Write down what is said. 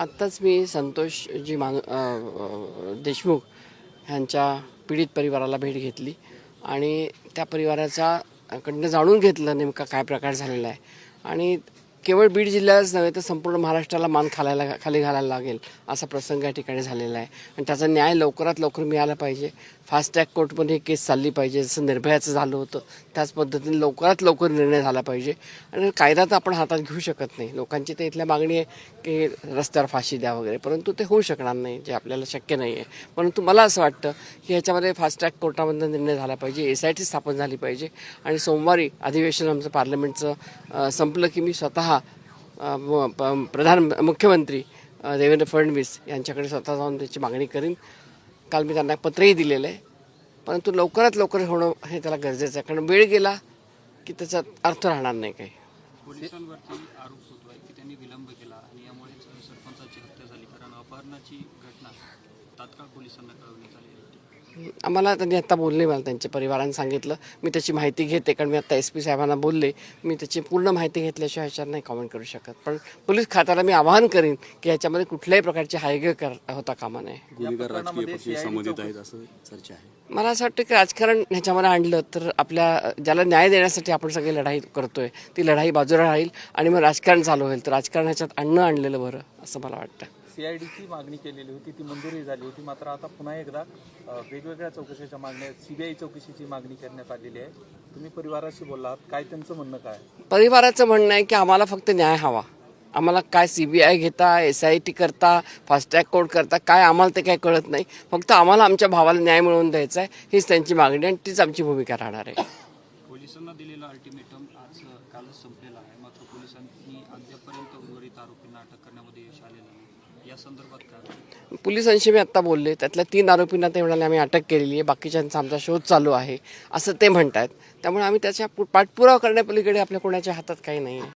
आत्ताच मी संतोषजी देशमुख ह्यांच्या पीडित परिवाराला भेट घेतली आणि त्या परिवाराचा कडनं जाणून घेतलं नेमका काय प्रकार झालेला आहे. आणि केवळ बीड जिल्ह्यालाच नव्हे तर संपूर्ण महाराष्ट्राला मान खाली घालायला लागेल असा प्रसंग या ठिकाणी झालेला आहे. आणि त्याचा न्याय लवकरात लवकर मिळाला पाहिजे. फास्ट ट्रॅक कोर्टमध्ये केस चालली पाहिजे, जसं निर्भयाचं झालं होतं त्याच पद्धतीने लवकरात लवकर निर्णय झाला पाहिजे. आणि कायदा तर आपण हातात घेऊ शकत नाही. लोकांची तर इथल्या मागणी आहे की रस्त्यावर फाशी द्या वगैरे, परंतु ते होऊ शकणार नाही, जे आपल्याला शक्य नाही आहे. परंतु मला असं वाटतं की ह्याच्यामध्ये फास्ट ट्रॅक कोर्टामधून निर्णय झाला पाहिजे, SIT स्थापन झाली पाहिजे. आणि सोमवारी अधिवेशन आमचं पार्लमेंटचं संपलं की मी स्वतः मुख्यमंत्री देवेंद्र फडणवीस यांच्याकडे स्वतः जाऊन त्याची मागणी करीन. काल मी त्यांना पत्रही दिलेलं आहे. परंतु लवकरात लवकर होणं हे त्याला गरजेचं आहे, कारण वेळ गेला की त्याचा अर्थ राहणार नाही काही. पोलिसांवरती आरोप होतोय की त्यांनी विलंब केला आणि यामुळेच सरपंचाची हत्या झाली, कारण अपहरणाची घटना तात्काळ पोलिसांना कळवण्यात आली होती. आम्हाला त्यांनी आत्ता बोलले, मला त्यांच्या परिवाराने सांगितलं. मी त्याची माहिती घेते, कारण मी आत्ता SP साहेबांना बोलले. मी त्याची पूर्ण माहिती घेतल्याशिवाय ह्याच्यावर नाही कॉमेंट करू शकत. पण पोलीस खात्याला मी आवाहन करीन की याच्यामध्ये कुठल्याही प्रकारची हायगय होता कामा नये. गुन्हेगार राजकीय पक्ष संबंधित आहेत असं चर्चा आहे. मला असं वाटतं की राजकारण ह्याच्यामध्ये आणलं तर आपल्या ज्याला न्याय देण्यासाठी आपण सगळी लढाई करतोय ती लढाई बाजूला राहील आणि मग राजकारण चालू होईल. तर राजकारण ह्याच्यात आणलेलं बरं असं मला वाटतं. CIDची मागणी केलेली होती, ती मंजुरी झाली होती. मात्र आता पुन्हा एकदा वेगवेगळ्या चौकशीच्या मागण्या, CBI चौकशीची मागणी करण्यात आलेली आहे. तुम्ही परिवाराशी बोललात, काय त्यांचं म्हणणं काय? परिवाराचं म्हणणं आहे की आम्हाला फक्त न्याय हवा. आम्हाला काय CBI घेता, SIT करता, फास्ट ट्रॅक कोर्ट करता, काय आम्हाला ते काय कळत नाही. फक्त आम्हाला आमच्या भावाला न्याय मिळवून द्यायचा आहे, हीच त्यांची मागणी आणि तीच आमची भूमिका राहणार आहे. पोलिसांना दिलेला अल्टिमेटम आज कालच संपलेला आहे, मात्र पोलिसांनी अद्यापर्यंत उर्वरित आरोपींना अटक करण्यामध्ये यश आलेलं नाही. या संदर्भात काय? पोलिसांशी मी आत्ता बोलले, त्यातल्या 3 आरोपींना ते म्हणाले आम्ही अटक केलेली आहे, बाकीच्यांचा आमचा शोध चालू आहे असं ते म्हणतात. त्यामुळे आम्ही त्याच्या पाठपुरावा करण्यापलीकडे आपल्या कोणाच्या हातात काही नाही आहे.